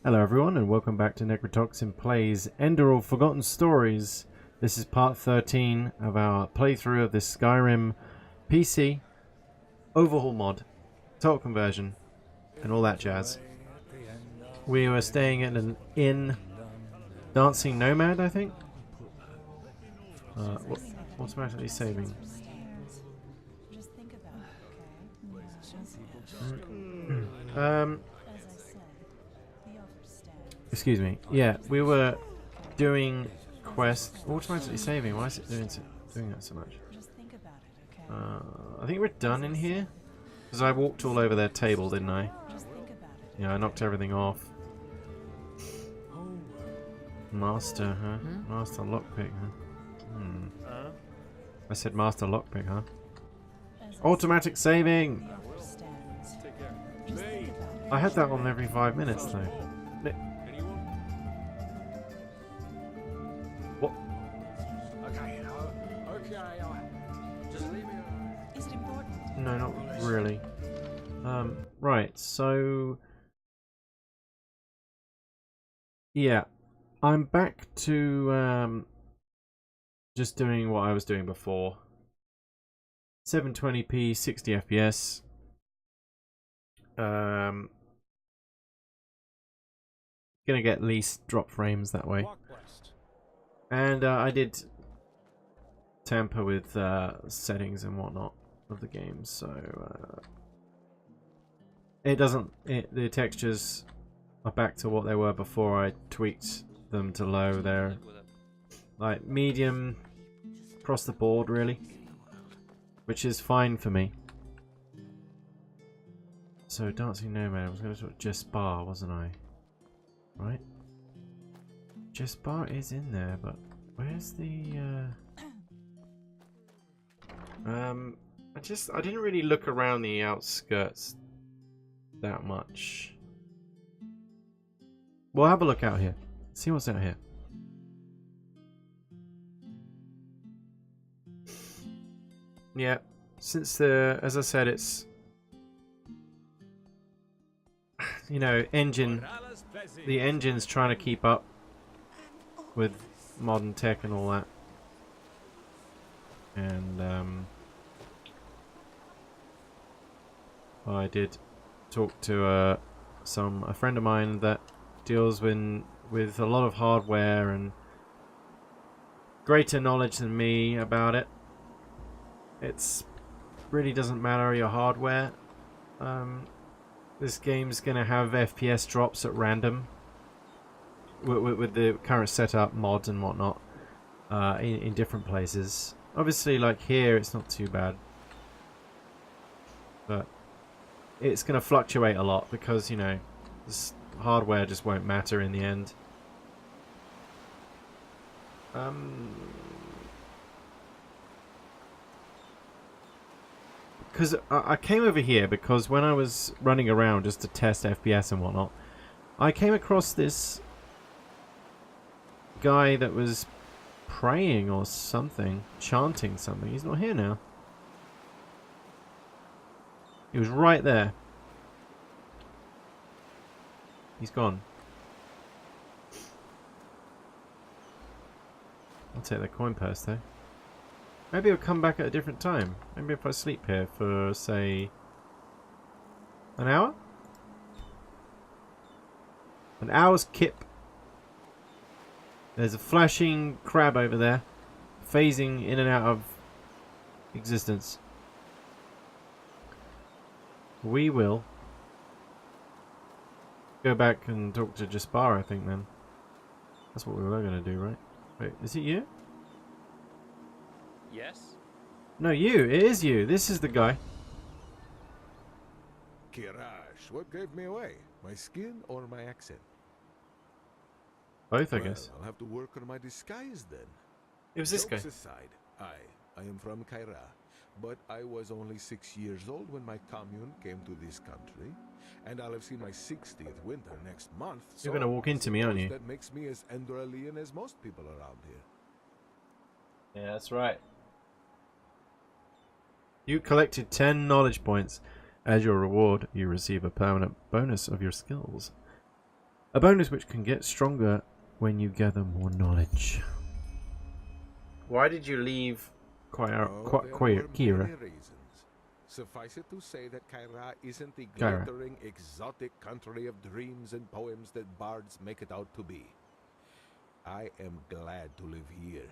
Hello everyone and welcome back to Necrotoxin Plays Enderal Forgotten Stories. This is part 13 of our playthrough of this Skyrim PC overhaul mod, total conversion and all that jazz. We were staying at an inn, Dancing Nomad I think? Automatically saving. Excuse me. Yeah, we were doing quest automatically saving. Why is it doing that so much? I think we're done in here because I walked all over their table, didn't I? Yeah, I knocked everything off. Master, huh? Master lockpick, huh? I said master lockpick, huh? Automatic saving. I had that on every 5 minutes though. What? Okay, just leave me alone. Is it important? No, not really. Right, so yeah, I'm back to just doing what I was doing before. 720p, 60 FPS. Gonna get least drop frames that way. And I did tamper with settings and whatnot of the game, so it doesn't. The textures are back to what they were before I tweaked them to low. They're like medium across the board, really, which is fine for me. So Dancing Nomad, I was going to talk Jesper, wasn't I? Right? Jesper is in there, but where's the I didn't really look around the outskirts that much. We'll have a look out here. See what's out here. Yeah, since as I said, it's, you know, the engine's trying to keep up with modern tech and all that. And I did talk to a friend of mine that deals with a lot of hardware and greater knowledge than me about it. It's really doesn't matter your hardware. This game's gonna have FPS drops at random with the current setup, mods and whatnot, in different places. Obviously, like here, it's not too bad, but it's gonna fluctuate a lot because, you know, this hardware just won't matter in the end. Because I came over here because when I was running around just to test FPS and whatnot, I came across this guy that was praying or something, chanting something. He's not here now. He was right there. He's gone. I'll take the coin purse though. Maybe he'll come back at a different time. Maybe if I sleep here for, say, an hour? An hour's kip. There's a flashing crab over there, phasing in and out of existence. We will go back and talk to Jesper, I think, then. That's what we were going to do, right? Wait, is it you? Yes? No, you. It is you. This is the guy. Kirash, what gave me away? My skin or my accent? Both, I guess. I'll have to work on my disguise then. It was this guy. Jokes aside, I am from Kaira, but I was only 6 years old when my commune came to this country, and I'll have seen my 60th winter next month. You're gonna walk into me, aren't you? That makes me as Enderalian as most people around here. Yeah, that's right. You collected 10 knowledge points. As your reward, you receive a permanent bonus of your skills. A bonus which can get stronger when you gather more knowledge. Why did you leave There were Kira? many reasons. Suffice it to say that Kyra isn't the Kyra. glittering, exotic country of dreams and poems that bards make it out to be. I am glad to live here.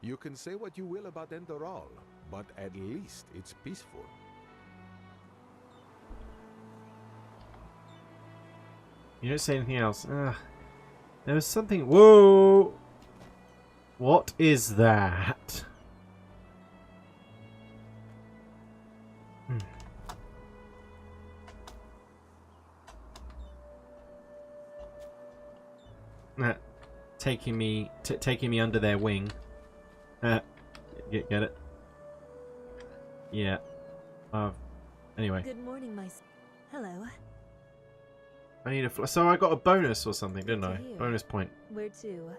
You can say what you will about Enderal, but at least it's peaceful. You don't say anything else. There was something. Whoa! What is that? Taking me under their wing. Get it? Yeah. Anyway. Good morning, Hello. I need a so I got a bonus or something, didn't I? Bonus point. Where to?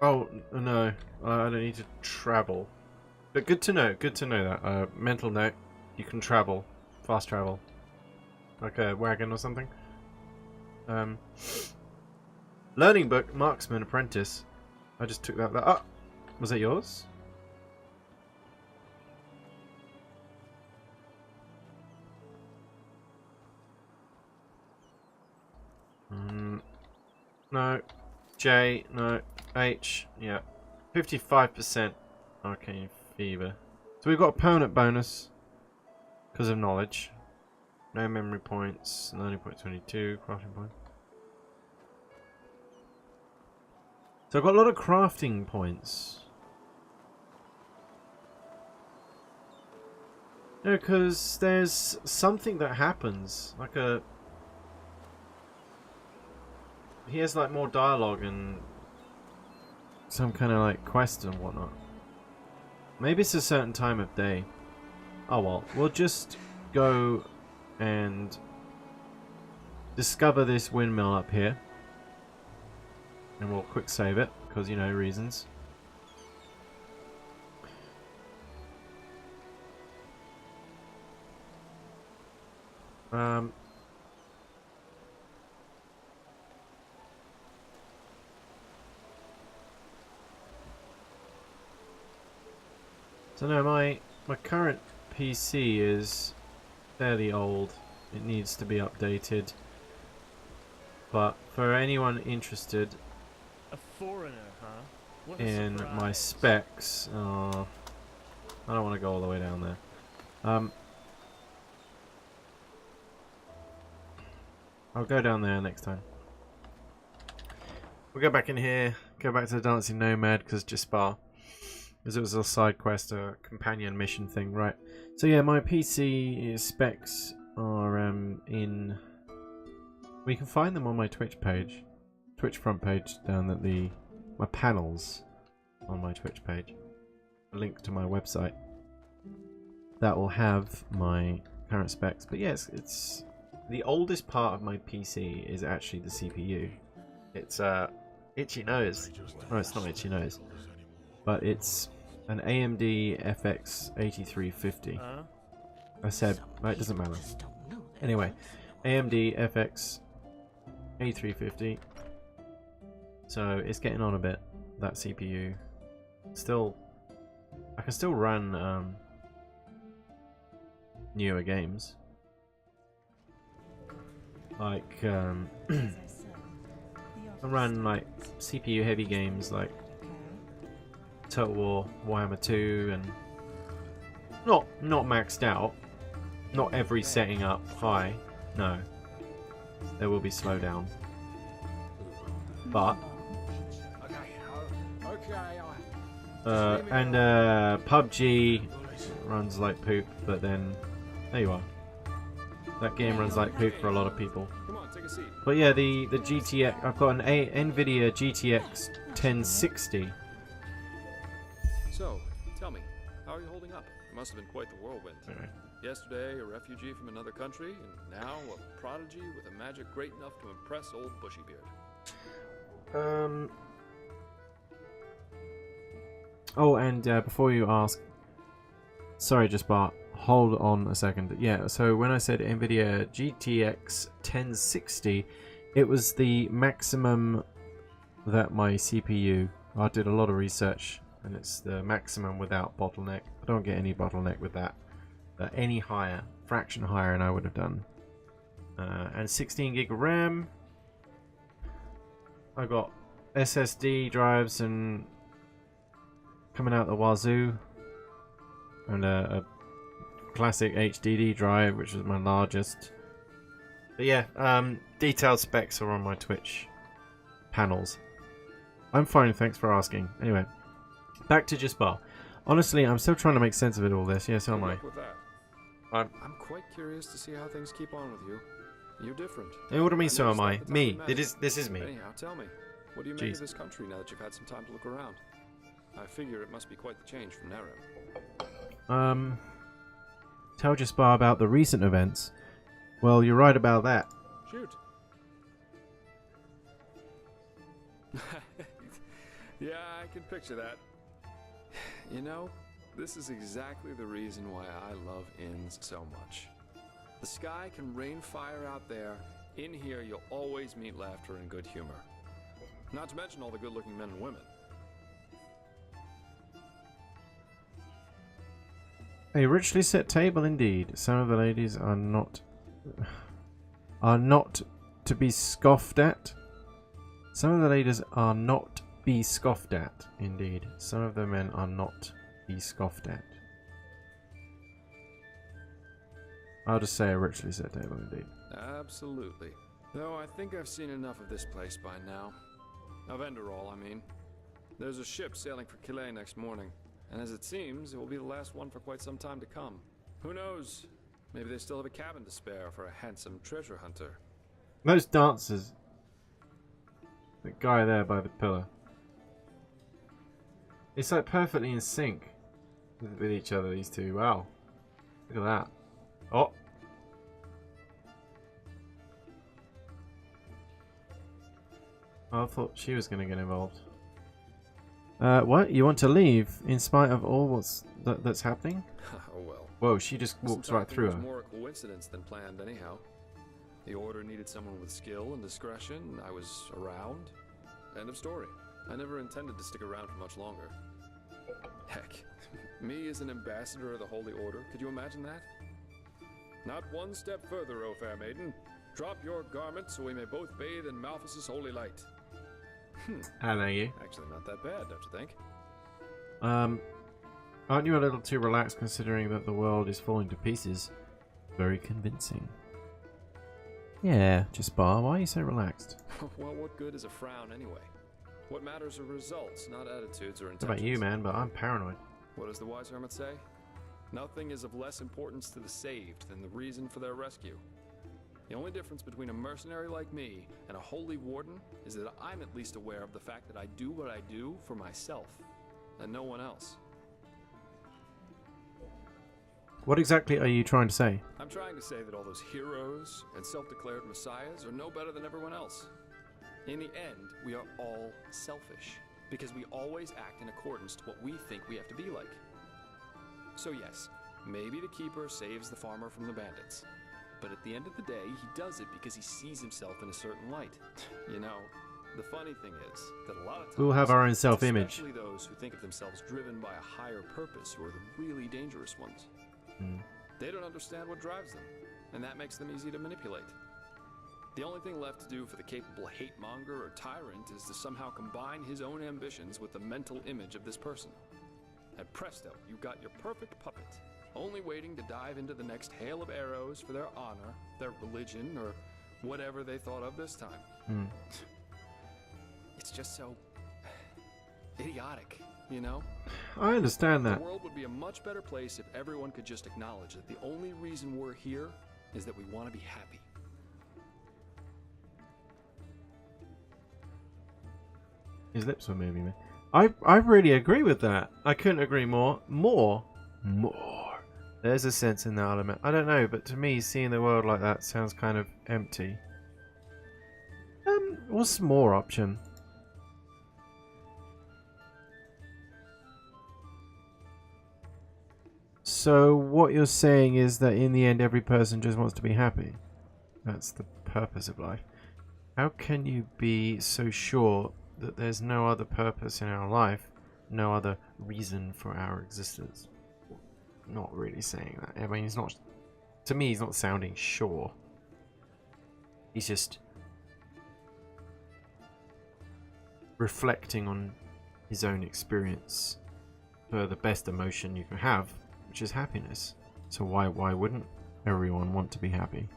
Oh no, I don't need to travel. But good to know. Good to know that. Mental note: you can travel, fast travel, like a wagon or something. Learning book, marksman, apprentice. I just took that. Oh, was that yours? No. J, no. H, yeah. 55% arcane fever. So we've got a permanent bonus because of knowledge. No memory points. Learning point 22. Crafting point. So I've got a lot of crafting points. No, because there's something that happens. Like a... He has like more dialogue and some kind of like quest and whatnot. Maybe it's a certain time of day. Oh well, we'll just go and discover this windmill up here. And we'll quick save it, because you know reasons. So no, my current PC is fairly old. It needs to be updated. But for anyone interested A foreigner, huh? What a in surprise. my specs, I don't want to go all the way down there. I'll go down there next time. We'll go back in here, go back to the Dancing Nomad, because Jispar. Because it was a side quest, a companion mission thing, right? So yeah, my PC specs are in... We can find them on my Twitch page. Twitch front page down at my panels on my Twitch page. A link to my website. That will have my current specs. But yes, it's... The oldest part of my PC is actually the CPU. It's itchy nose. No, it's not itchy nose. But it's an AMD FX 8350. I said, no, it doesn't matter. Anyway, AMD FX 8350. So it's getting on a bit, that CPU. Still, I can still run newer games. Like, I run like CPU heavy games like Total War, Warhammer 2, and not maxed out. Not every setting up high. No, there will be slowdown. But and PUBG runs like poop, but then there you are. That game runs like poop for a lot of people. But yeah, the GTX, I've got an Nvidia GTX 1060. So, tell me, how are you holding up? It must have been quite the whirlwind. Okay. Yesterday, a refugee from another country, and now a prodigy with a magic great enough to impress old Bushybeard. Oh, and before you ask, sorry, just Bart, hold on a second. Yeah, so when I said NVIDIA GTX 1060, it was the maximum that my CPU... I did a lot of research, and it's the maximum without bottleneck. I don't get any bottleneck with that. Any higher, fraction higher, and I would have done. And 16 gig of RAM. I got SSD drives and coming out the wazoo, and a classic HDD drive, which was my largest. But yeah, detailed specs are on my Twitch panels. I'm fine, thanks for asking. Anyway, back to Jaspar. Honestly, I'm still trying to make sense of it all this. Yes, so am I. Good luck with that. I'm quite curious to see how things keep on with you. You're different. Hey, what do you mean, so am I? noticed that the Me. time we met- This is me. Anyhow, tell me, what do you make of this country now that you've had some time to look around? I figure it must be quite the change from Nerim. Tell Jaspar about the recent events. Well, you're right about that. Shoot. Yeah, I can picture that. You know, this is exactly the reason why I love inns so much. The sky can rain fire out there. In here, you'll always meet laughter and good humor. Not to mention all the good-looking men and women. A richly set table indeed. Some of the ladies are not to be scoffed at. Some of the ladies are not be scoffed at, indeed. Some of the men are not be scoffed at. I'll just say a richly set table indeed. Absolutely. Though I think I've seen enough of this place by now. Of Enderal, I mean. There's a ship sailing for Calais next morning, and as it seems, it will be the last one for quite some time to come. Who knows? Maybe they still have a cabin to spare for a handsome treasure hunter. Those dancers. The guy there by the pillar. It's like perfectly in sync with each other, these two. Wow. Look at that. Oh. I thought she was going to get involved. What? You want to leave in spite of all that's happening? Oh well. Whoa, she just walks right through It her. was more a coincidence than planned anyhow. The order needed someone with skill and discretion. I was around. End of story. I never intended to stick around for much longer. Heck, me as an ambassador of the Holy Order, could you imagine that? Not one step further, O fair maiden. Drop your garment so we may both bathe in Malphas's holy light. Hello, you. Actually, not that bad, don't you think? Aren't you a little too relaxed considering that the world is falling to pieces? Very convincing. Yeah, Jaspar, why are you so relaxed? Well, what good is a frown anyway? What matters are results, not attitudes or intentions. What about you, man? But I'm paranoid. What does the wise hermit say? Nothing is of less importance to the saved than the reason for their rescue. The only difference between a mercenary like me and a holy warden is that I'm at least aware of the fact that I do what I do for myself, and no one else. What exactly are you trying to say? I'm trying to say that all those heroes and self-declared messiahs are no better than everyone else. In the end, we are all selfish, because we always act in accordance to what we think we have to be like. So yes, maybe the keeper saves the farmer from the bandits. But at the end of the day, he does it because he sees himself in a certain light. You know, the funny thing is that a lot of times, We'll have our own self-image. especially those who think of themselves driven by a higher purpose, who are the really dangerous ones. They don't understand what drives them, and that makes them easy to manipulate. The only thing left to do for the capable hate-monger or tyrant is to somehow combine his own ambitions with the mental image of this person. And presto, you got your perfect puppet, only waiting to dive into the next hail of arrows for their honor, their religion, or whatever they thought of this time. It's just so idiotic, you know? I understand that. The world would be a much better place if everyone could just acknowledge that the only reason we're here is that we want to be happy. His lips were moving, man. I really agree with that. I couldn't agree more. More. There's a sense in that element. I don't know, but to me, seeing the world like that sounds kind of empty. What's more option? So what you're saying is that in the end every person just wants to be happy. That's the purpose of life. How can you be so sure that there's no other purpose in our life, no other reason for our existence? Not really saying that. I mean, he's not... To me, he's not sounding sure. He's just reflecting on his own experience for the best emotion you can have, which is happiness. So why wouldn't everyone want to be happy?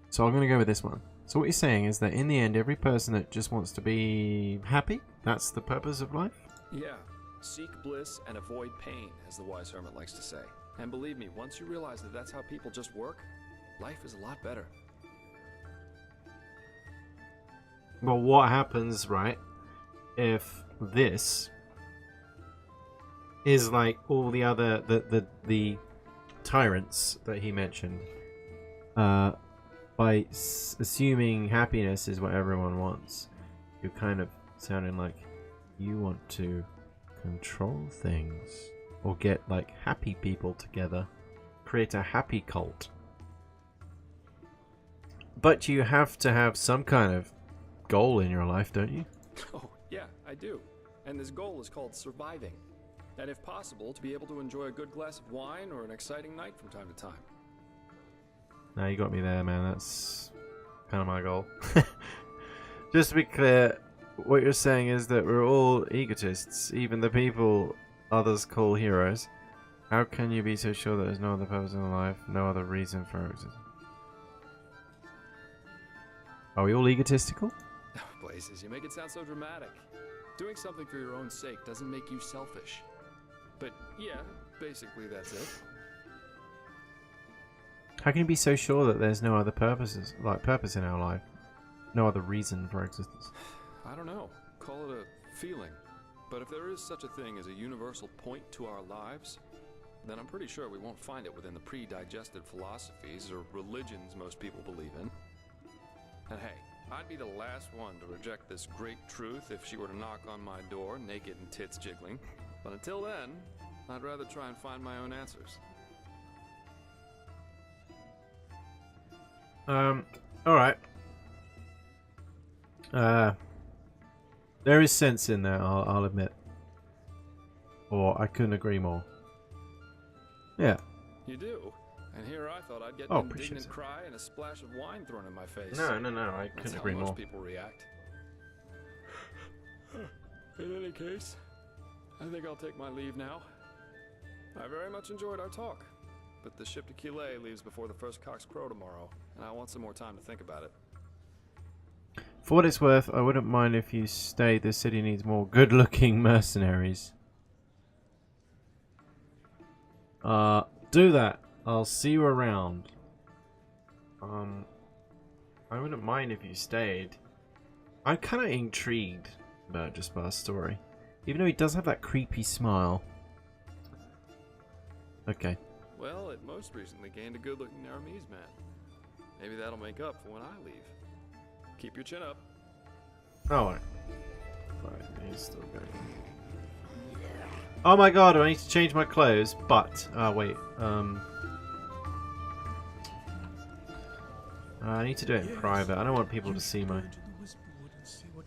So I'm going to go with this one. So what he's saying is that in the end, every person that just wants to be happy, that's the purpose of life? Yeah. Seek bliss and avoid pain, as the wise hermit likes to say. And believe me, once you realize that that's how people just work, life is a lot better. Well, what happens, right, if this is like all the other the tyrants that he mentioned, by assuming happiness is what everyone wants, you're kind of sounding like you want to control things or get like happy people together, create a happy cult. But you have to have some kind of goal in your life, don't you? Oh, yeah, I do. And this goal is called surviving. And if possible, to be able to enjoy a good glass of wine or an exciting night from time to time. Now you got me there, man. That's kind of my goal. Just to be clear, what you're saying is that we're all egotists, even the people others call heroes. How can you be so sure that there's no other purpose in life, no other reason for our existence? Are we all egotistical? Oh, Blazes, you make it sound so dramatic. Doing something for your own sake doesn't make you selfish. But yeah, basically that's it. How can you be so sure that there's no other purpose in our life? No other reason for our existence? I don't know. Call it a feeling. But if there is such a thing as a universal point to our lives, then I'm pretty sure we won't find it within the pre-digested philosophies or religions most people believe in. And hey, I'd be the last one to reject this great truth if she were to knock on my door, naked and tits jiggling. But until then, I'd rather try and find my own answers. Alright. There is sense in there, I'll admit. Or I couldn't agree more. Yeah. You do? And here I thought I'd get Oh, an appreciate indignant it. cry and a splash of wine thrown in my face. No, I That's couldn't how agree most more. people react. In any case, I think I'll take my leave now. I very much enjoyed our talk, but the ship to Killet leaves before the first cocks crow tomorrow, and I want some more time to think about it. For what it's worth, I wouldn't mind if you stayed. This city needs more good-looking mercenaries. Do that. I'll see you around. I wouldn't mind if you stayed. I'm kind of intrigued about Jaspar's story. Even though he does have that creepy smile. Okay. Well, it most recently gained a good-looking Naramese man. Maybe that'll make up for when I leave. Keep your chin up. Oh, right. He's still going. Oh my god, I need to change my clothes, but... wait. I need to do it in private. I don't want people to see my...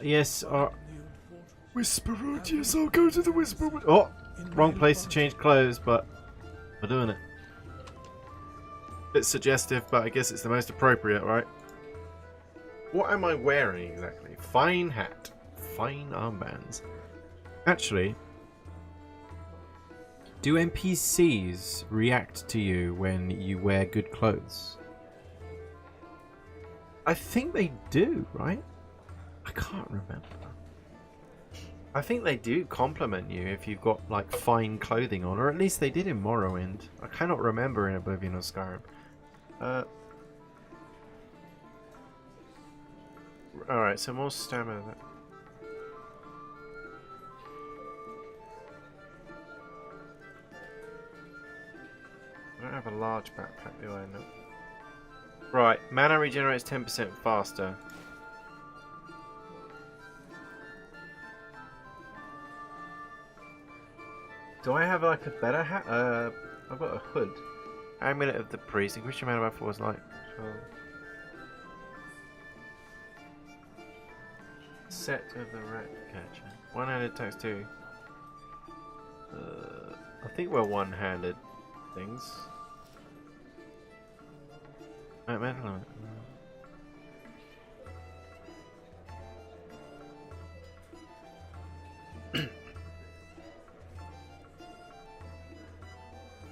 Yes, Whisperwood, yes, I'll go to the Whisperwood. Oh! Wrong place to change clothes, but... we're doing it. Bit suggestive, but I guess it's the most appropriate, right? What am I wearing exactly? Fine hat. Fine armbands. Actually... do NPCs react to you when you wear good clothes? I think they do, right? I can't remember. I think they do compliment you if you've got like fine clothing on, or at least they did in Morrowind. I cannot remember in Oblivion or Skyrim. Alright, so more stamina. I don't have a large backpack, do I? No. Right, mana regenerates 10% faster. Do I have like a better hat? I've got a hood. Amulet of the priest. Which amount of was like. Set of the rat catcher. One-handed attacks too. I think we're one-handed things. Metal.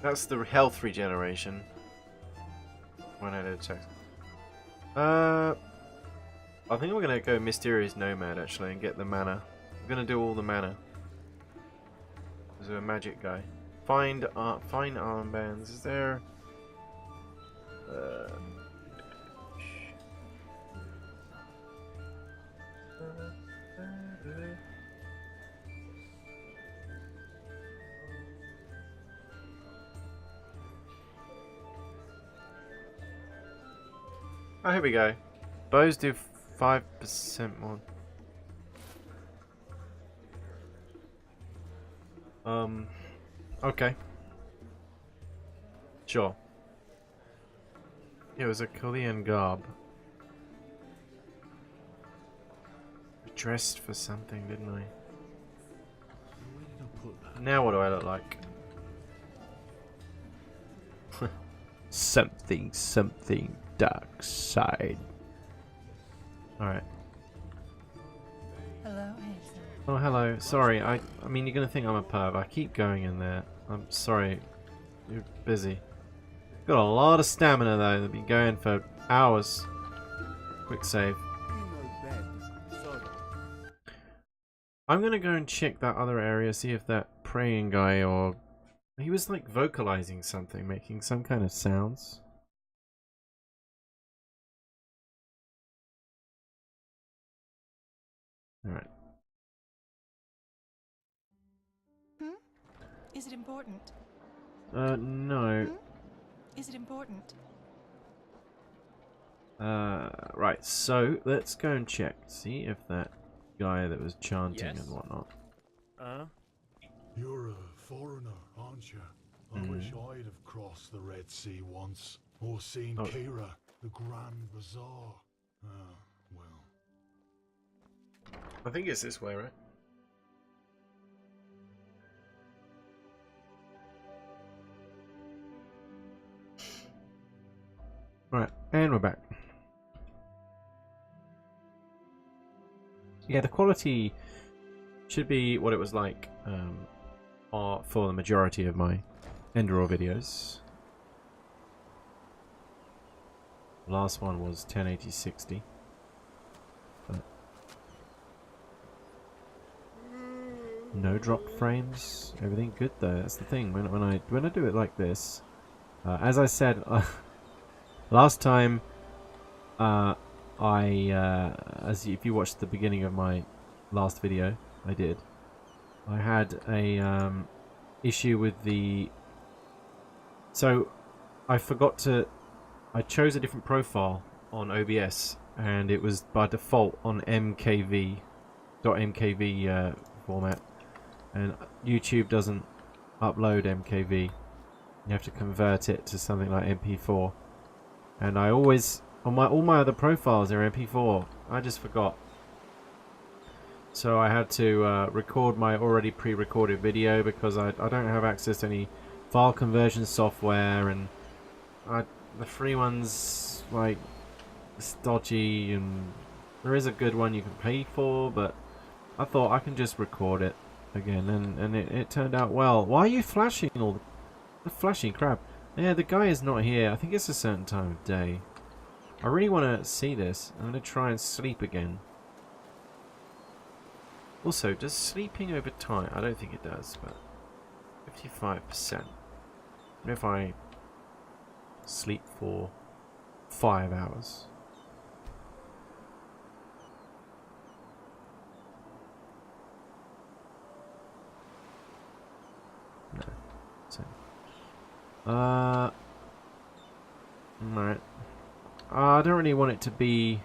That's the health regeneration. One-handed attacks. I think we're gonna go Mysterious Nomad actually and get the mana. We're gonna do all the mana. There's a magic guy. Find armbands. Is there? Oh, here we go. Bows do 5% more. Okay. Sure. It was a Korean garb. I dressed for something, didn't I? Now what do I look like? Something dark side. Alright. Hello, handsome. Oh, hello. Sorry, I mean, you're gonna think I'm a perv. I keep going in there. I'm sorry. You're busy. Got a lot of stamina, though. They've been going for hours. Quick save. I'm gonna go and check that other area, see if that praying guy or... He was, like, vocalizing something, making some kind of sounds. Alright. Is it important? No. Is it important? Right, so let's go and check. See if that guy that was chanting and whatnot. You're a foreigner, aren't you? I wish I'd have crossed the Red Sea once, or seen Kira, the Grand Bazaar. Well. I think it's this way, right? Right, and we're back. Yeah, the quality should be what it was like for the majority of my Enderal videos. The last one was 1080-60. But no drop frames, everything good though. That's the thing. When I do it like this, as I said last time, if you watched the beginning of my last video, I had a issue with the. So I forgot to. I chose a different profile on OBS, and it was by default on .mkv format, and YouTube doesn't upload MKV. You have to convert it to something like MP4, and I always on all my other profiles are MP4. I just forgot, so I had to record my already pre-recorded video because I don't have access to any file conversion software, and the free ones, like, it's dodgy, and there is a good one you can pay for, but I thought I can just record it again, and it turned out well. Why are you flashing all the flashing crap? Yeah, the guy is not here. I think it's a certain time of day. I really want to see this. I'm going to try and sleep again. Also, does sleeping over time? I don't think it does, but 55%. What if I sleep for 5 hours? No. So, right. I don't really want it to be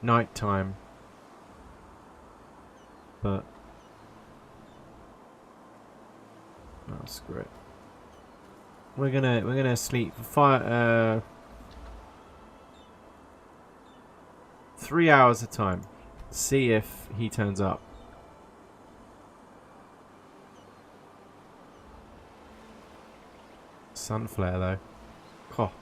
nighttime, but Oh, screw it. We're gonna sleep for 3 hours at a time. See if he turns up. Sun flare though. Oh.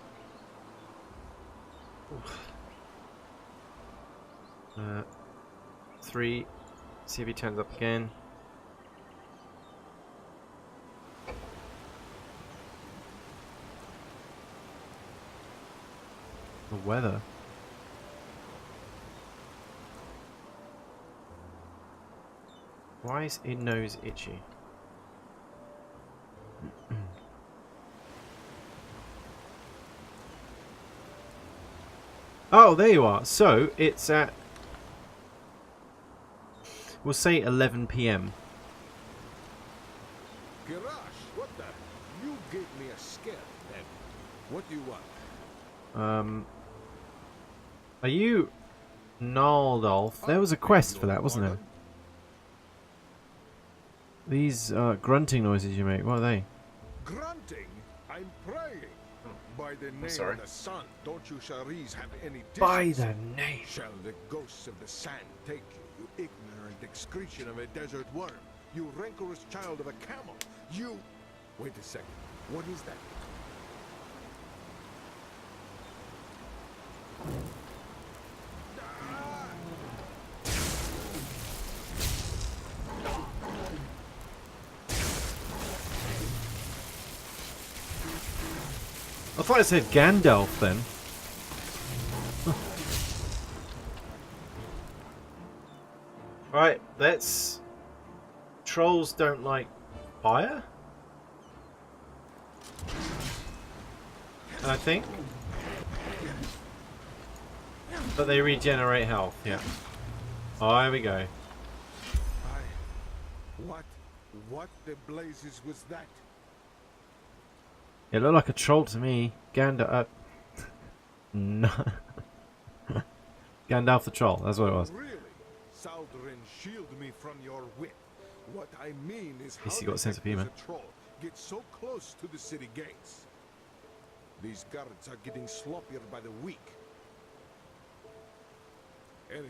3. See if he turns up again. The weather. Why is his nose itchy? Oh, there you are. So, it's at... We'll say 11 PM. Garage, what the? You gave me a scare then. What do you want? Are you... Naldolf? There was a quest for that, wasn't there? These grunting noises you make, what are they? Grunting? I'm praying. By the name sorry. of the sun, don't you Sharis have any By decency? the name. Shall the ghosts of the sand take you, you ignorant excretion of a desert worm? You rancorous child of a camel? You... Wait a second. What is that? I thought it said Gandalf then. Right, let's... Trolls don't like fire? I think. But they regenerate health, yeah. Oh, here we go. What the blazes was that? It looked like a troll to me. Gandalf. No. Gandalf the troll. That's what it was. Really? Saldrin, shield me from your wit. What I mean is how least he got a sense of humour. a troll get so close to the city gates. These guards are getting sloppier by the week. Anyway,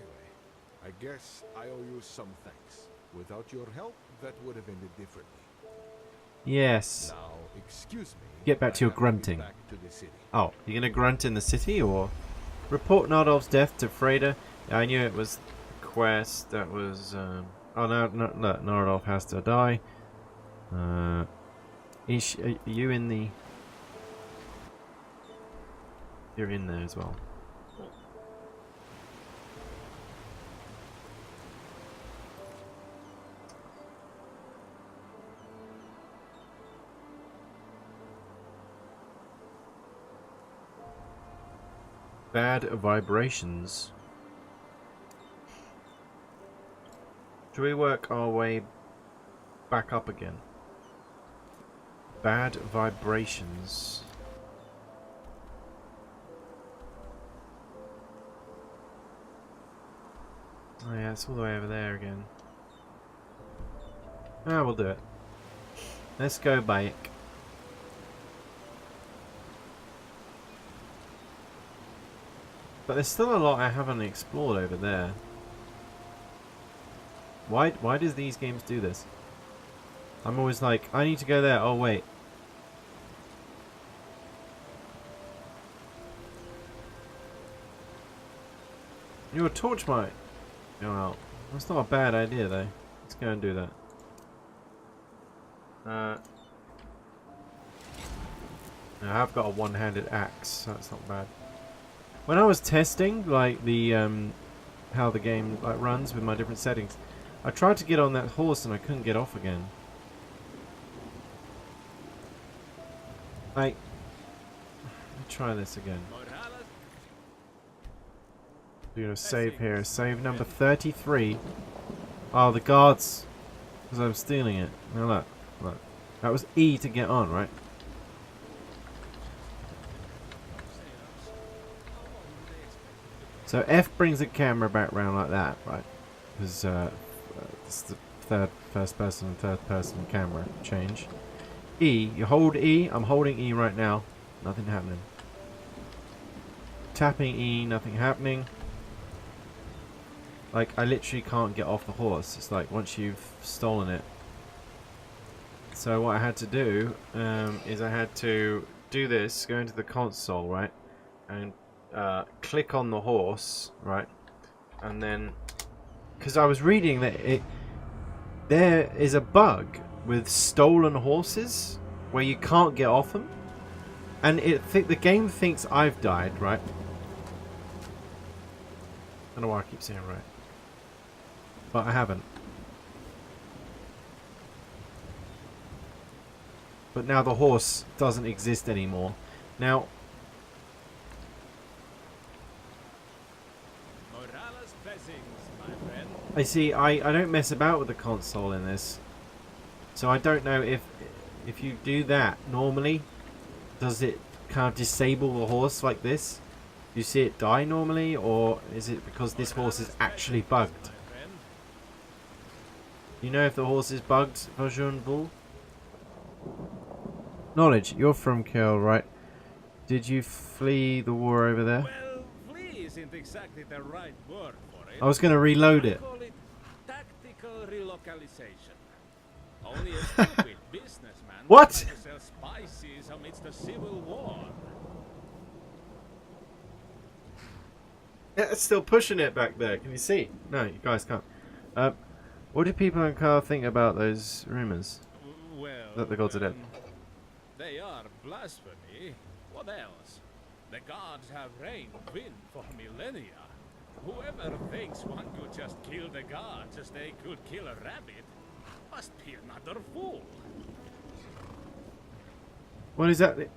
I guess I owe you some thanks. Without your help, that would have ended differently. Yes. Now, excuse me. Get back to your I have grunting. get back to the city. Oh, you're gonna grunt in the city, or report Nardolf's death to Freda? Yeah, I knew it was a quest. That was. Oh no, Nardolf has to die. Are you in the? You're in there as well. Bad vibrations. Should we work our way back up again? Bad vibrations. Oh yeah, it's all the way over there again. Ah, we'll do it. Let's go back. But there's still a lot I haven't explored over there. Why does these games do this? I'm always like, I need to go there. Oh wait. Your torch might go out. That's not a bad idea though. Let's go and do that. I have got a one-handed axe, so that's not bad. When I was testing like the how the game like runs with my different settings, I tried to get on that horse and I couldn't get off again. Like, let me try this again. We're gonna save here. Save number 33. Oh, the guards, because I'm stealing it. Now look, look. That was E to get on, right? So F brings the camera back round like that, right? Because it's the first person and third person camera change. E. You hold E. I'm holding E right now. Nothing happening. Tapping E. Nothing happening. Like, I literally can't get off the horse. It's like once you've stolen it. So what I had to do is I had to do this, go into the console, right? And click on the horse, right? And then, because I was reading that there is a bug with stolen horses where you can't get off them. And the game thinks I've died, right? I don't know why I keep saying right. But I haven't. But now the horse doesn't exist anymore. Now, I see, I don't mess about with the console in this. So I don't know if you do that normally, does it kind of disable the horse like this? Do you see it die normally, or is it because this horse is actually bugged? You know if the horse is bugged, Vajon Bull? Knowledge, you're from Kiel, right? Did you flee the war over there? Well, flee isn't exactly the right word for it. I was going to reload it. I call it tactical relocalization. Only a stupid businessman What? trying to sell spices amidst a civil war. Yeah, it's still pushing it back there. Can you see? No, you guys can't. What do people in Kiel think about those rumors Well, that the gods are dead? They are blasphemy. What else? The gods have reigned win for millennia. Whoever thinks one could just kill the gods as they could kill a rabbit must be another fool. What exactly?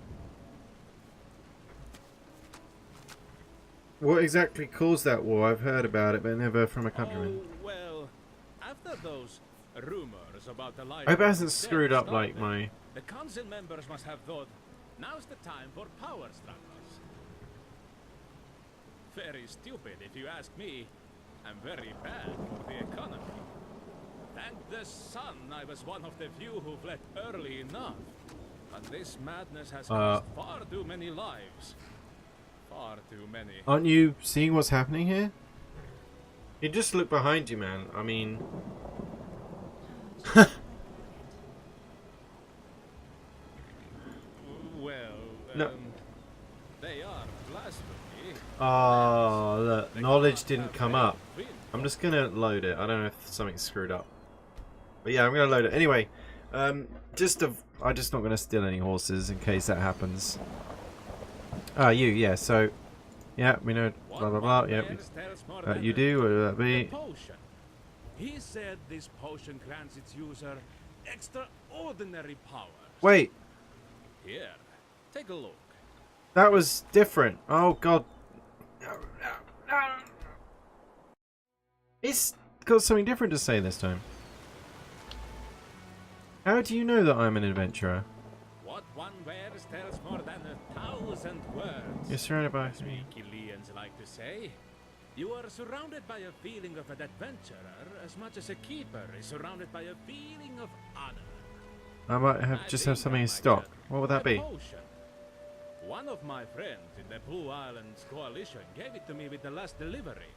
What exactly caused that war? I've heard about it, but never from a countryman. Oh, well, after those rumors about the light I hope it of hasn't death screwed up like started, my... the council members must have thought, now's the time for power struggles. Very stupid if you ask me, and very bad for the economy. Thank the sun I was one of the few who fled early enough. But this madness has cost far too many lives. Far too many. Aren't you seeing what's happening here? You just look behind you, man. I mean... Well, No. they are blasphemy. Oh, look. The Knowledge gods didn't have come reigned up. win. I'm just gonna load it. I don't know if something's screwed up. But yeah, I'm gonna load it. Anyway, I'm just not gonna steal any horses in case that happens. Ah, yeah, so... Yeah, we know... Blah, blah, blah. Yeah, you do, what would that be? Potion. He said this potion grants its user extraordinary powers. Wait, Here, take a look. that was different. Oh, God. It's got something different to say this time. How do you know that I'm an adventurer? What one wears tells more than 1,000 words. You're surrounded by As we Chileans like to say, you are surrounded by a feeling of an adventurer as much as a keeper is surrounded by a feeling of honor. I might have just have something in stock. What would that be? Potion. One of my friends in the Blue Islands Coalition gave it to me with the last delivery,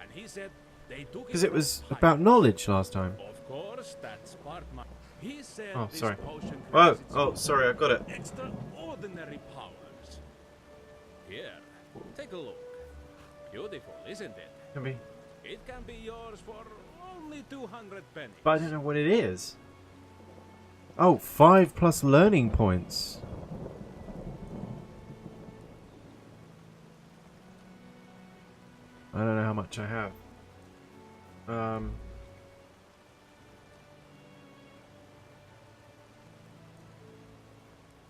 and he said they took Because it it was from about pirates. knowledge last time. Of course, that sparked my. He said Oh, this sorry. potion Oh, grants its oh, user sorry, I got it. extraordinary powers. Here, take a look. Beautiful, isn't it? Can be. It can be yours for only 200 pennies. But I don't know what it is. Oh, 5 plus learning points. I don't know how much I have.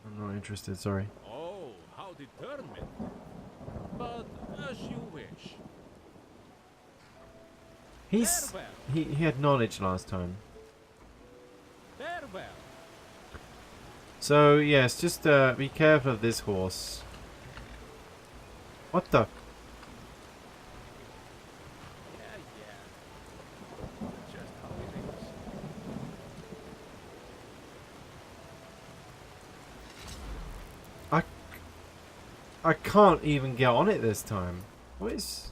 I'm not interested, sorry. Oh, how determined. But as you wish. He's... Farewell. He had knowledge last time. Farewell. So, yes, just be careful of this horse. What the... Yeah. Just how it is. can't even get on it this time. What is...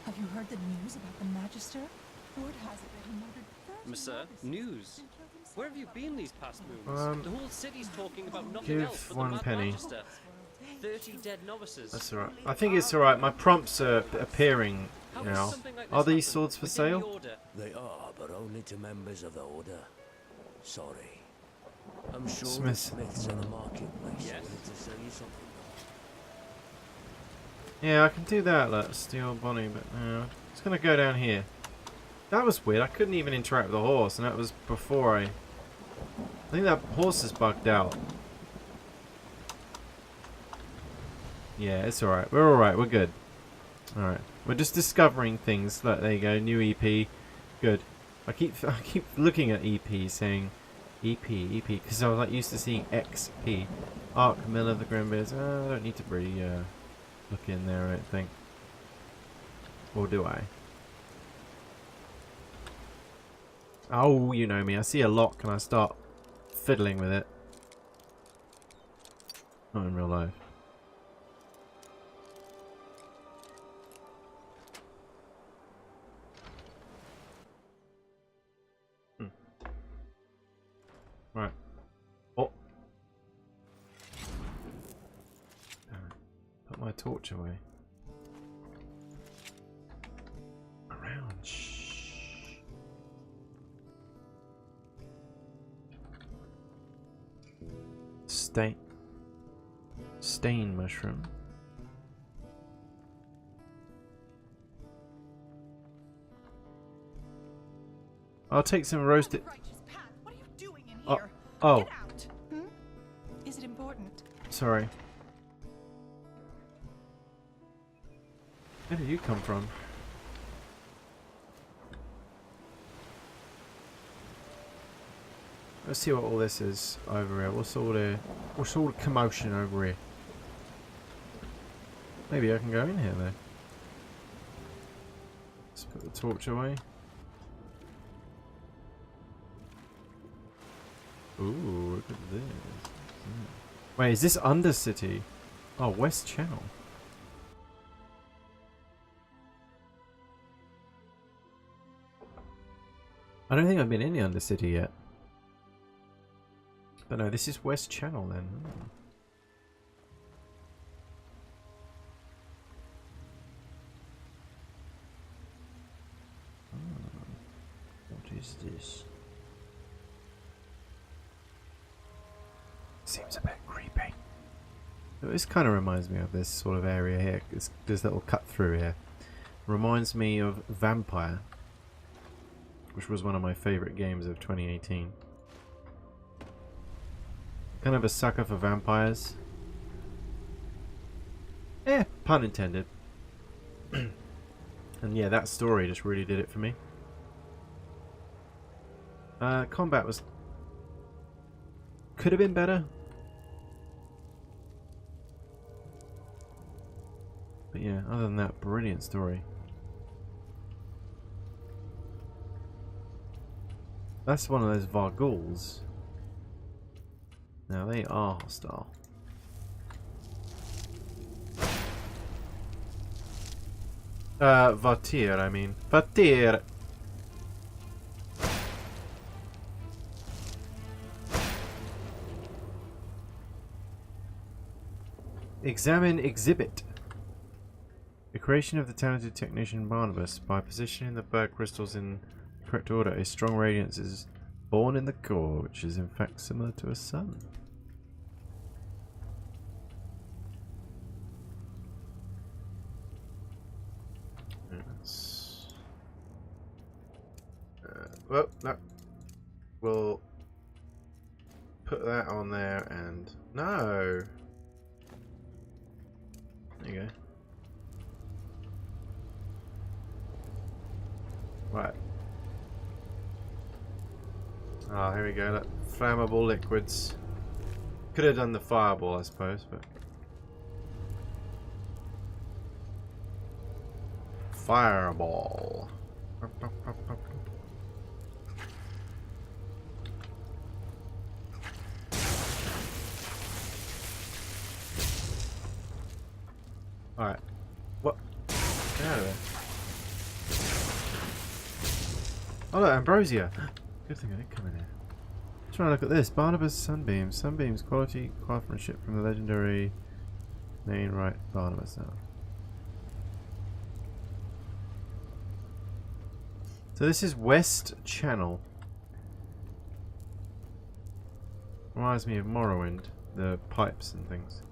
Have you heard the news about the Magister? Word has it that he murdered 30 Monsieur, novices news? and killed himself. Where have you been these past moons? The whole city's talking about nothing give else but one the Mad penny. Magister. 30 dead novices. That's alright. I think it's alright. My prompts are appearing How now. does something like this Are these happen swords for within the sale? order? They are, but only to members of the Order. Sorry. I'm sure Smiths. the Smiths in the marketplace Yes. wanted to sell you something. Yeah, I can do that, like steal Bonnie, but no. It's gonna go down here. That was weird. I couldn't even interact with the horse, and that was before I think that horse is bugged out. Yeah, it's alright. We're alright. We're good. Alright. We're just discovering things. Look, there you go. New EP. Good. I keep looking at EP saying EP, because I was like used to seeing XP. Arc Miller, the Grimbears. I don't need to really look in there, I don't think. Or do I? Oh, you know me. I see a lock and I start fiddling with it. Not in real life. Right. Oh. Damn it. Put my torch away. Around. Shh. Stain mushroom. I'll take some roasted. Righteous path. What are you doing in Oh. here? Oh. Get out. Is it important? Sorry. Where did you come from? Let's see what all this is over here. What's all the commotion over here? Maybe I can go in here though. Let's put the torch away. Ooh, look at this. Wait, is this Undercity? Oh, West Channel. I don't think I've been in the Undercity yet. But no, this is West Channel then. What is this? Seems a bit creepy. This kind of reminds me of this sort of area here. This little cut through here. Reminds me of Vampire, which was one of my favourite games of 2018. Kind of a sucker for vampires. Pun intended. And yeah, that story just really did it for me. Combat was... could have been better. But yeah, other than that, brilliant story. That's one of those Varguls. Now they are hostile. Vatir, I mean. Vatir! Examine exhibit. The creation of the talented technician Barnabas. By positioning the berg crystals in the correct order, a strong radiance is born in the core, which is in fact similar to a sun. Well, no. We'll put that on there and... no! There you go. Right. Oh, here we go. Look. Flammable liquids. Could have done the fireball, I suppose, but... Fireball. Alright. What? Get out of there. Oh look, Ambrosia! Good thing I didn't come in here. Trying to look at this. Barnabas Sunbeams. Sunbeams quality craftsmanship from the legendary main right Barnabas now. So this is West Channel. Reminds me of Morrowind, the pipes and things.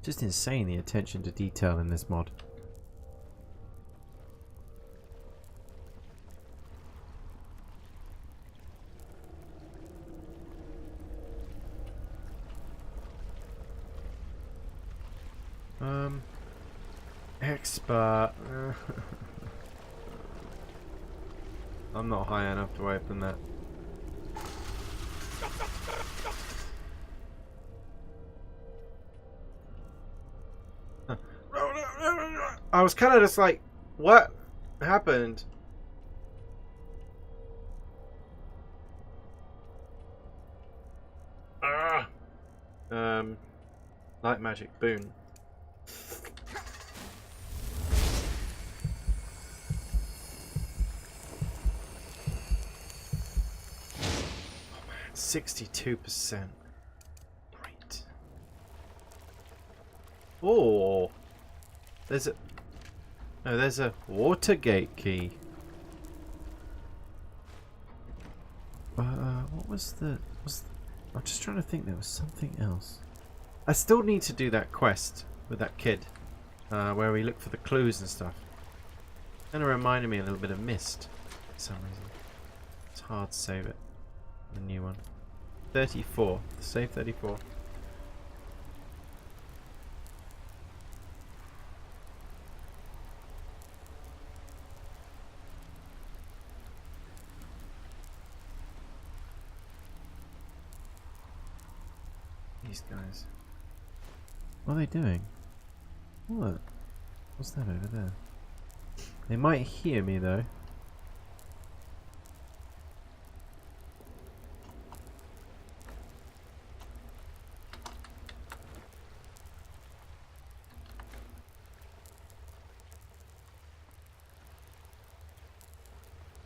Just insane, the attention to detail in this mod. Expert. I'm not high enough to open that. I was kind of just like, what happened? Light magic boon. Oh man, 62%. Great. Oh, there's a Watergate key. What was the? I'm just trying to think. There was something else. I still need to do that quest with that kid, where we look for the clues and stuff. Kind of reminded me a little bit of Myst for some reason. It's hard to save it. The new one. 34. Save 34. These guys. What are they doing? What? What's that over there? They might hear me though.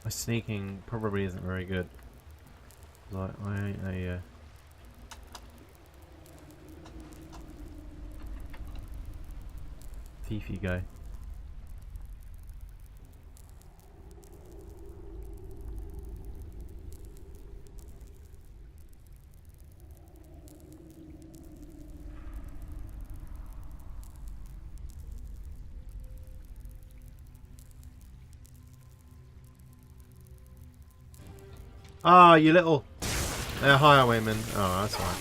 My sneaking probably isn't very good. Like I ain't a thiefy guy. Ah, you little highwayman. Oh, that's alright.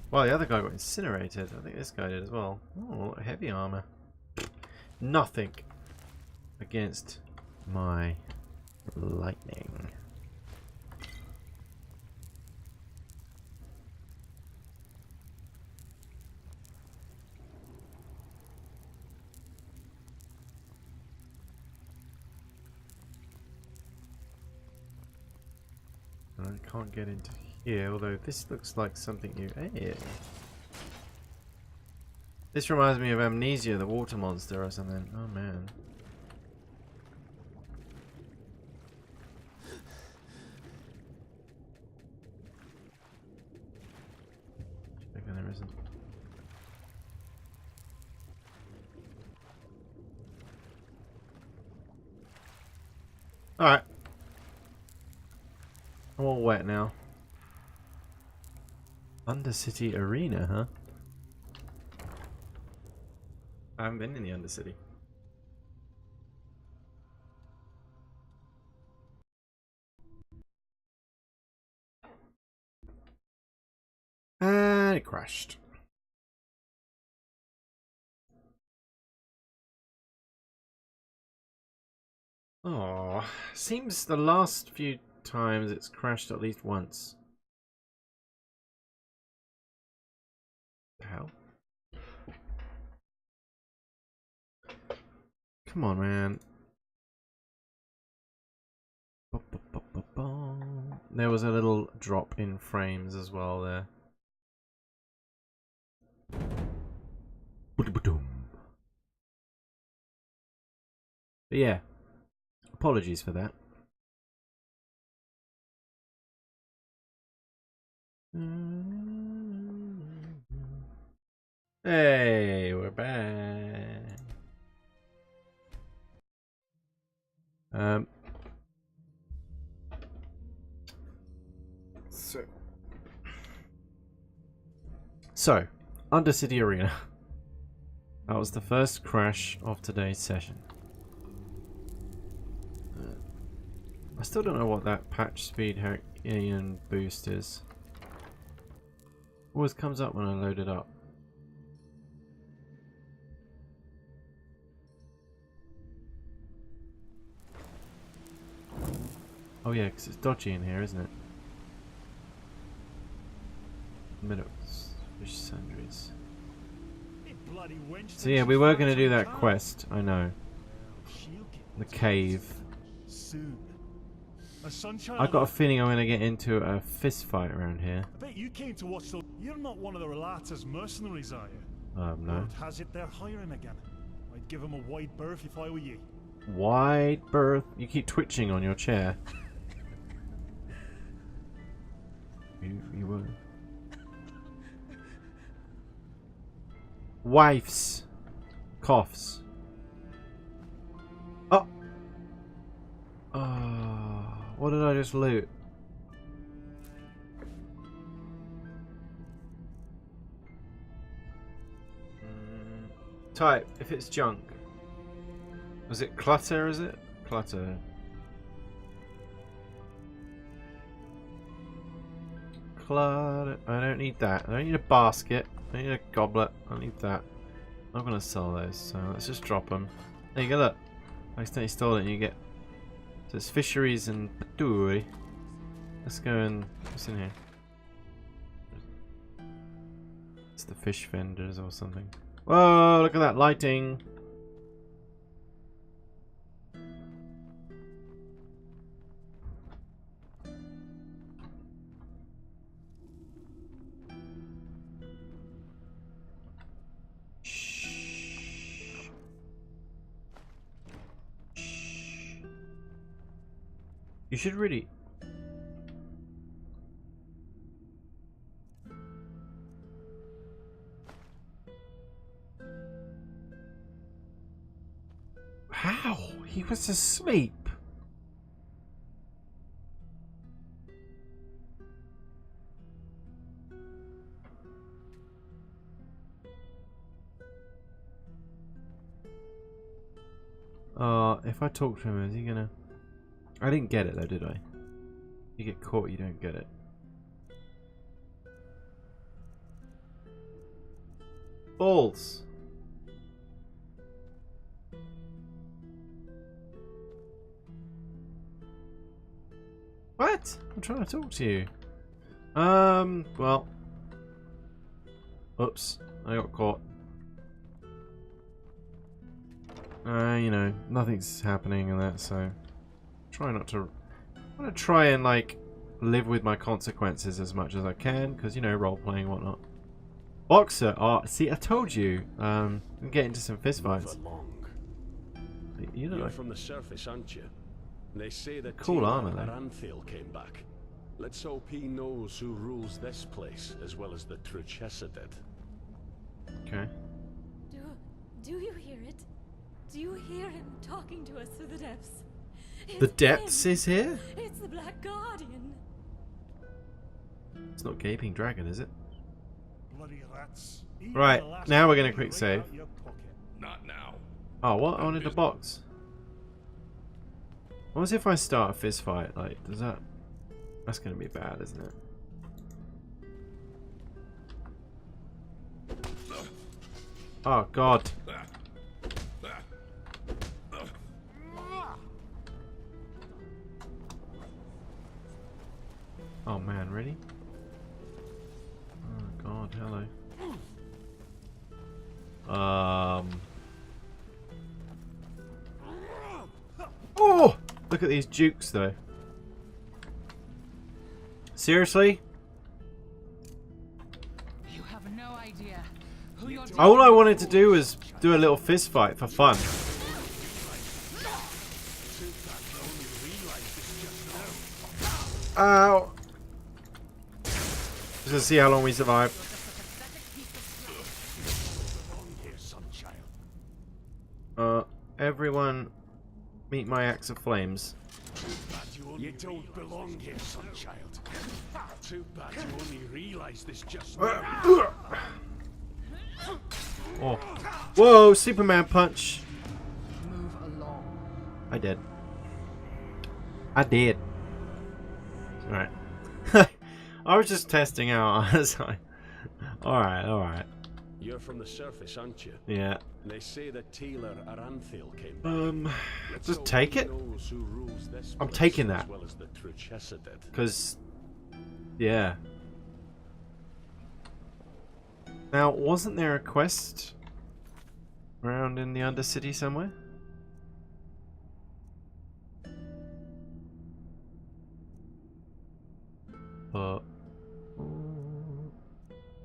Well, the other guy got incinerated. I think this guy did as well. Oh, heavy armor. Nothing against my lightning. I can't get into here, although this looks like something new. Hey. This reminds me of Amnesia, the water monster or something. Oh man. Checking there isn't. Alright. I'm all wet now. Undercity Arena, huh? I haven't been in the Undercity. And it crashed. Oh, seems the last few times it's crashed at least once. Hell. Come on, man. There was a little drop in frames as well there. But yeah, apologies for that. Hey, we're back. So, Undercity Arena. That was the first crash of today's session. I still don't know what that patch speed Hurricane boost is. Always comes up when I load it up. Oh yeah, because it's dodgy in here, isn't it? Minutes, fish sundries. So yeah, we were going to do that quest, I know. The cave. I got a feeling I'm going to get into a fist fight around here. I bet you came to watch the... You're not one of the Relata's mercenaries, are you? No. Word has it they're hiring again. I'd give them a wide berth if I were you. Wide berth? You keep twitching on your chair. You were. Wifes. Coughs. Oh! What did I just loot? Type, if it's junk. Was it clutter, is it? Clutter. Clutter. I don't need that. I don't need a basket. I need a goblet. I need that. I'm not going to sell those, so let's just drop them. There you go, look. I accidentally stole it and you get... So it's fisheries and Paduri. Let's go and... What's in here? It's the fish vendors or something. Whoa, look at that lighting. You should really... How? He was asleep. If I talk to him, is he gonna... I didn't get it though, did I? You get caught, you don't get it. Balls! What? I'm trying to talk to you. Well. Oops, I got caught. You know, nothing's happening in that, so... Try not to... I'm gonna try and, like, live with my consequences as much as I can, because, you know, role-playing and whatnot. Boxer! Oh, see, I told you! I'm getting into some fistfights. You know, You're from the surface, aren't you? They say that cool armor, though. Aranthil came back. Let's hope he knows who rules this place, as well as the Truchessa did. Okay. Do you hear it? Do you hear him talking to us through the depths? The depths is here? It's the Black Guardian. It's not Gaping Dragon, is it? Bloody rats. Right, now we're gonna quick save. Not now. Oh, what? I wanted a box. What was if I start a fist fight? Like, does that... That's gonna be bad, isn't it? Oh, God. Oh man, really? Oh god, hello. Oh! Look at these jukes though. Seriously? You have no idea who you're All I wanted to do was do a little fist fight for fun. Ow! Just to see how long we survive. Everyone, meet my axe of flames. You don't belong here, son child. Too bad you only realize this just now. Oh. Whoa, Superman punch. Move along. I did. I did. Alright. I was just testing out. Alright. You're from the surface, aren't you? Yeah. They say that Taylor Aranthil came. Just take it. I'm taking that. Because, yeah. Now, wasn't there a quest around in the Undercity somewhere? But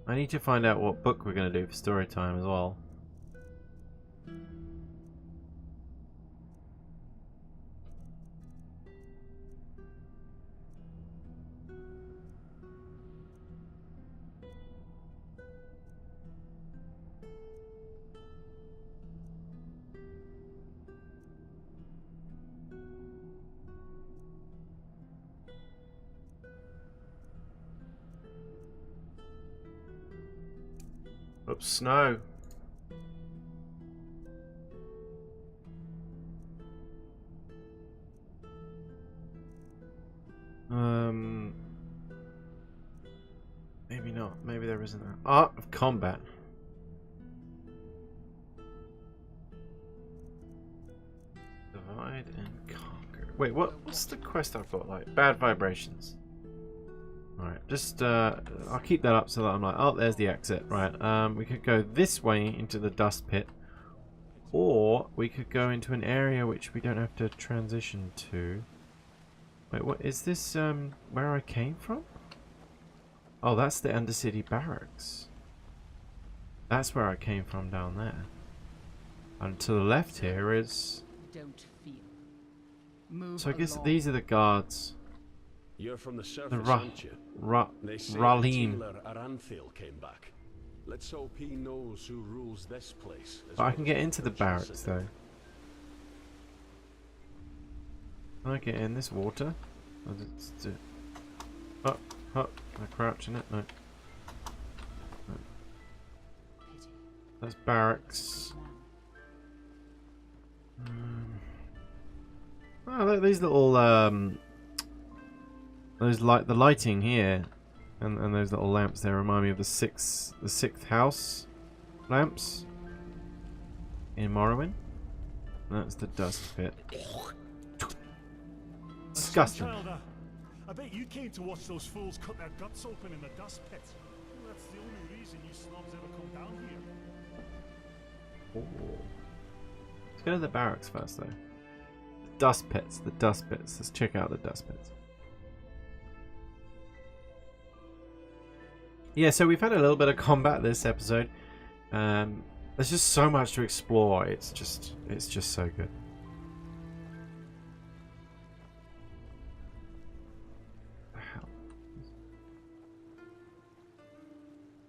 I need to find out what book we're going to do for story time as well. Oops, snow. Maybe not. Maybe there isn't that. Art of combat. Divide and conquer. Wait, what's the quest I've got? Like bad vibrations. Alright, just I'll keep that up so that I'm like, oh, there's the exit. Right, we could go this way into the dust pit, or we could go into an area which we don't have to transition to. Wait, what is this? Where I came from? Oh, that's the Undercity barracks. That's where I came from down there. And to the left here is. Don't feel. Move so I guess along. these are the guards. You're from the surface, The aren't you? They say Ralim. Taylor Aranthil came back. Let's hope he knows who rules this place. But I can get into the barracks though. Can I get in this water? Oh, can I crouch in it? No. That's barracks. Oh, look, these little those the lighting here, and those little lamps there remind me of the sixth house lamps in Morrowind. That's the dust pit. Disgusting. I bet you came to watch those fools cut their guts open in the dust pit. Well, that's the only reason you snobs ever come down here. Ooh. Let's go to the barracks first, though. The dust pits. Let's check out the dust pits. Yeah, so we've had a little bit of combat this episode. There's just so much to explore. It's just so good.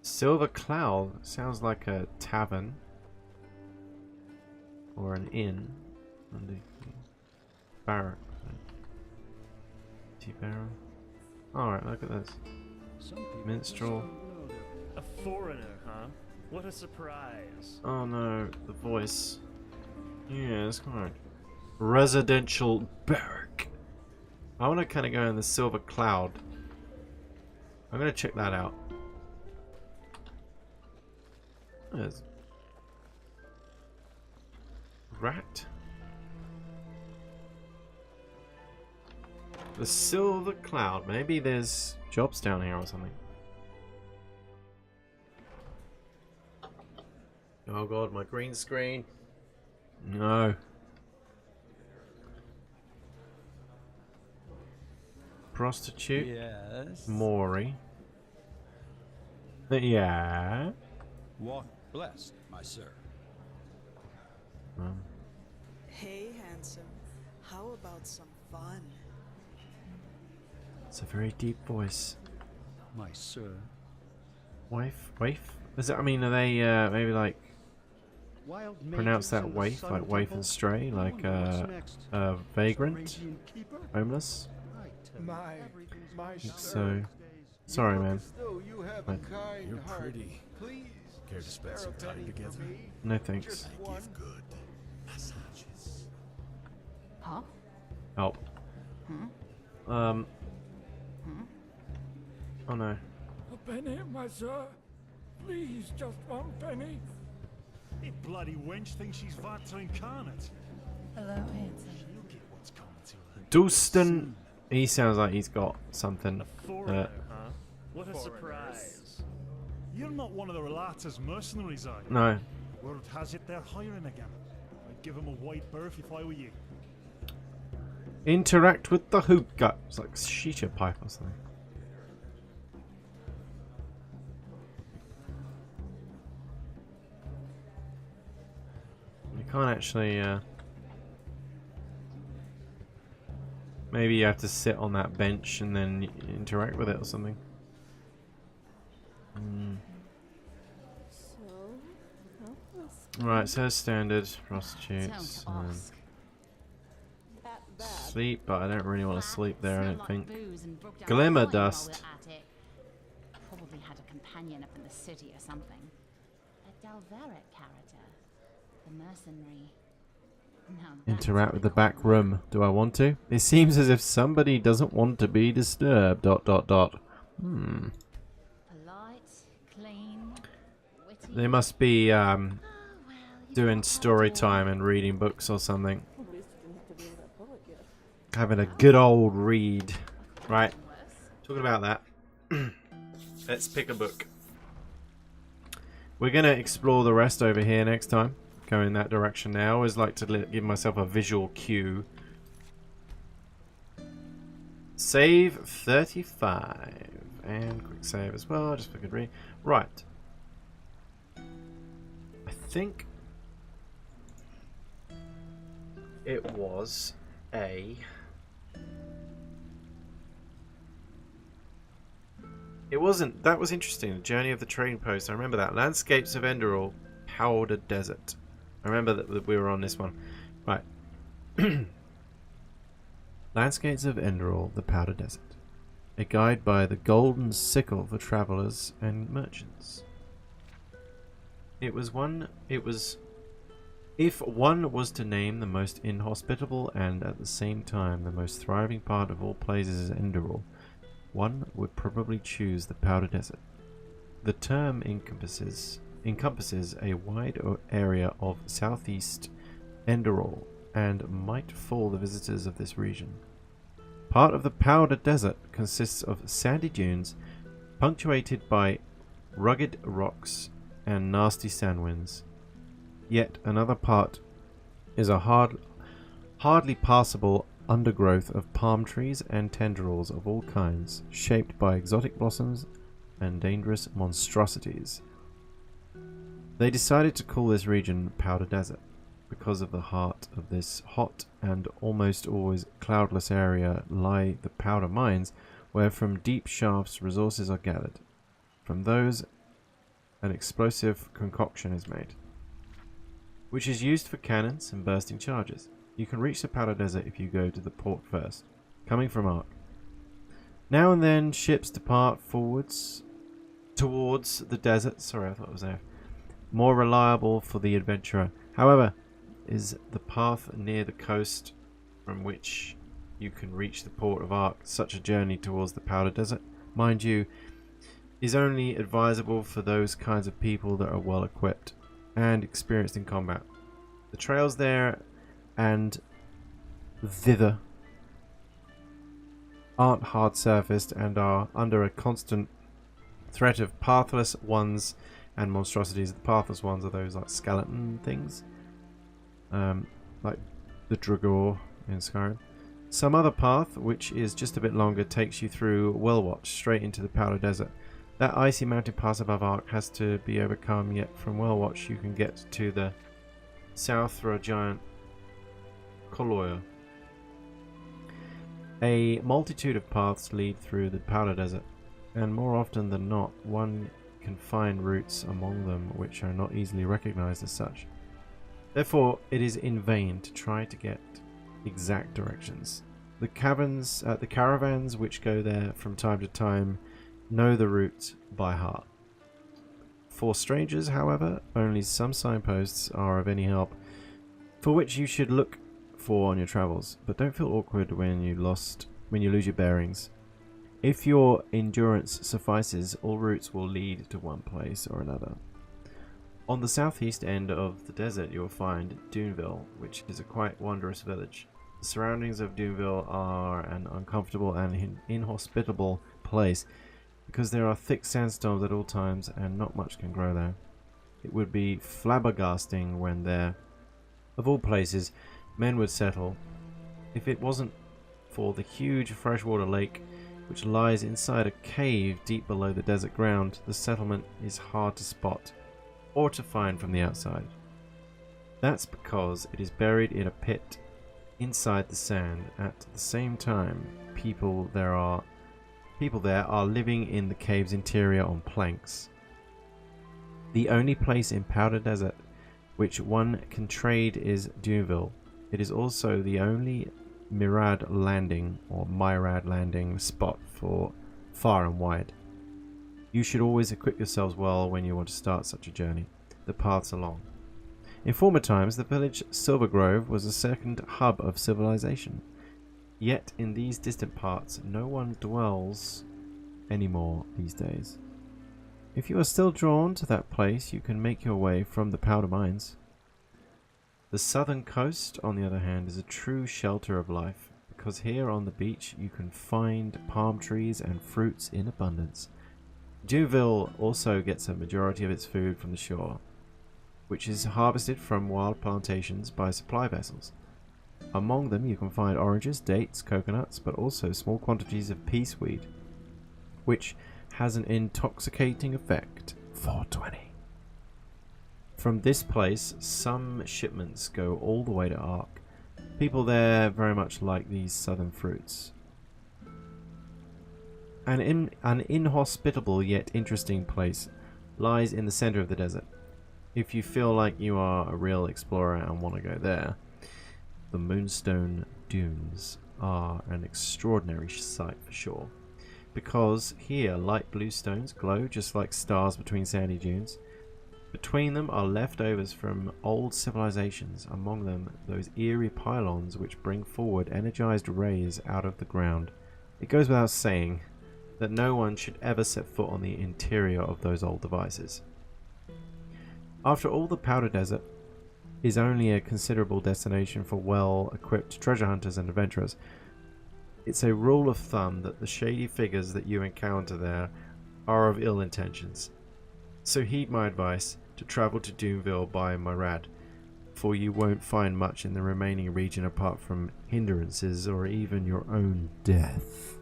Silver Cloud sounds like a tavern or an inn. Barrack. T-barrel. Alright, look at this. Minstrel. A foreigner, huh? What a surprise. Oh no, the voice. Yeah, it's quite residential barrack. I want to kind of go in the Silver Cloud. I'm going to check that out. There's rat. The Silver Cloud. Maybe there's jobs down here or something. Oh god, my green screen. No. Prostitute. Yes. Maury. Yeah. Walk blessed, my sir. Hey, handsome. How about some fun? It's a very deep voice. My sir. Waif? Waif? Is it? I mean, are they maybe like pronounce that waif, like waif and stray, like vagrant, homeless? My So, sorry, man. You're pretty. Please, care to spend some time together? No thanks. I give good massages. Huh? Help. Oh no. A penny, my sir. Please, just one penny. You bloody wench thinks she's Vata incarnate. Hello, handsome. She'll get what's coming to her. Dulston. He sounds like he's got something. Foreigner, huh? What a surprise. You're not one of the Relata's mercenaries, are you? No. Word has it they're hiring again. I'd give him a white berth if I were you. Interact with the hookah. It's like shisha pipe or something. You can't actually. Maybe you have to sit on that bench and then interact with it or something. Right, so standard prostitutes. Sleep, but I don't really want to sleep there, I don't think. Glimmer dust. Probably had a companion up in the city or something. A Dalveric character. The mercenary. Interact with the back room. Do I want to? It seems as if somebody doesn't want to be disturbed. ... Polite, clean, witty. They must be doing story time and reading books or something. Having a good old read. Right. Talking about that. Let's pick a book. We're going to explore the rest over here next time. Go in that direction now. I always like to give myself a visual cue. Save 35. And quick save as well, just for good read. Right. I think it was a... It wasn't. That was interesting. The Journey of the Trading Post. I remember that. Landscapes of Enderal. Powder Desert. I remember that we were on this one. Right. Landscapes of Enderal. The Powder Desert. A guide by the Golden Sickle for travelers and merchants. It was if one was to name the most inhospitable and at the same time the most thriving part of all places in Enderal, one would probably choose the Powder Desert. The term encompasses a wide area of southeast Enderal and might fool the visitors of this region. Part of the Powder Desert consists of sandy dunes punctuated by rugged rocks and nasty sand winds. Yet another part is a hardly passable undergrowth of palm trees and tendrils of all kinds, shaped by exotic blossoms and dangerous monstrosities. They decided to call this region Powder Desert because of the heart of this hot and almost always cloudless area lie the powder mines, where from deep shafts resources are gathered. From those an explosive concoction is made, which is used for cannons and bursting charges. You can reach the Powder Desert if you go to the port first, coming from Ark. Now and then ships depart forwards towards the desert. Sorry, I thought it was there. More reliable for the adventurer. However, is the path near the coast from which you can reach the port of Ark. Such a journey towards the Powder Desert, mind you, is only advisable for those kinds of people that are well equipped and experienced in combat. The trails there and thither aren't hard-surfaced and are under a constant threat of pathless ones and monstrosities. The pathless ones are those like skeleton things, like the Dragor in Skyrim. Some other path, which is just a bit longer, takes you through Wellwatch straight into the Powder Desert. That icy mountain pass above Ark has to be overcome, yet from Wellwatch you can get to the south through a giant Colloir. A multitude of paths lead through the Powder Desert, and more often than not, one can find routes among them which are not easily recognized as such. Therefore, it is in vain to try to get exact directions. The caravans which go there from time to time know the route by heart. For strangers, however, only some signposts are of any help, for which you should look for on your travels, but don't feel awkward when you lose your bearings. If your endurance suffices, all routes will lead to one place or another. On the southeast end of the desert you will find Duneville, which is a quite wondrous village. The surroundings of Duneville are an uncomfortable and inhospitable place because there are thick sandstorms at all times and not much can grow there. It would be flabbergasting when there, of all places, men would settle if it wasn't for the huge freshwater lake which lies inside a cave deep below the desert ground. The settlement is hard to spot or to find from the outside. That's because it is buried in a pit inside the sand. At the same time, people there are living in the cave's interior on planks. The only place in Powder Desert which one can trade is Duneville. It is also the only Myrad landing spot for far and wide. You should always equip yourselves well when you want to start such a journey. The paths are long. In former times, the village Silvergrove was a second hub of civilization. Yet in these distant parts, no one dwells anymore these days. If you are still drawn to that place, you can make your way from the powder mines. The southern coast, on the other hand, is a true shelter of life, because here on the beach you can find palm trees and fruits in abundance. Duneville also gets a majority of its food from the shore, which is harvested from wild plantations by supply vessels. Among them you can find oranges, dates, coconuts, but also small quantities of peaceweed, which has an intoxicating effect. 420. From this place, some shipments go all the way to Ark. People there very much like these southern fruits. An inhospitable yet interesting place lies in the center of the desert. If you feel like you are a real explorer and want to go there, the Moonstone Dunes are an extraordinary sight for sure. Because here light blue stones glow just like stars between sandy dunes. Between them are leftovers from old civilizations, among them those eerie pylons which bring forward energized rays out of the ground. It goes without saying that no one should ever set foot on the interior of those old devices. After all, the Powder Desert is only a considerable destination for well-equipped treasure hunters and adventurers. It's a rule of thumb that the shady figures that you encounter there are of ill intentions. So heed my advice to travel to Duneville by Myrad, for you won't find much in the remaining region apart from hindrances or even your own death.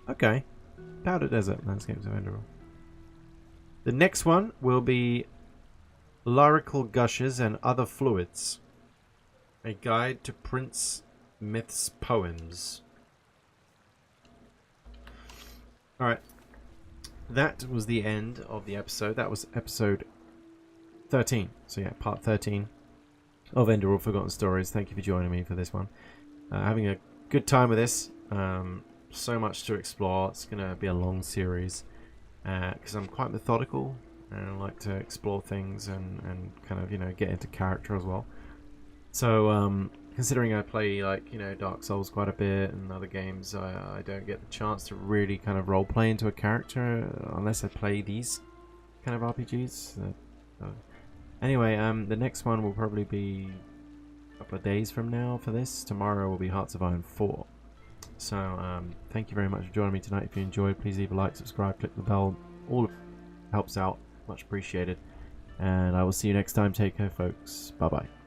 Okay. Powder Desert Landscapes of Enderal. The next one will be Lyrical Gushes and Other Fluids. A Guide to Prince Myth's Poems. Alright. That was the end of the episode. That was episode 13. So yeah, part 13 of Enderal Forgotten Stories. Thank you for joining me for this one. Having a good time with this. So much to explore. It's going to be a long series. Because I'm quite methodical. And I like to explore things and kind of, get into character as well. So, considering I play, Dark Souls quite a bit and other games, I don't get the chance to really kind of roleplay into a character unless I play these kind of RPGs. Anyway, the next one will probably be... couple of days from now for this. Tomorrow will be Hearts of Iron 4. So thank you very much for joining me tonight. If you enjoyed, please leave a like, subscribe, click the bell. All of it helps out. Much appreciated. And I will see you next time. Take care, folks. Bye bye.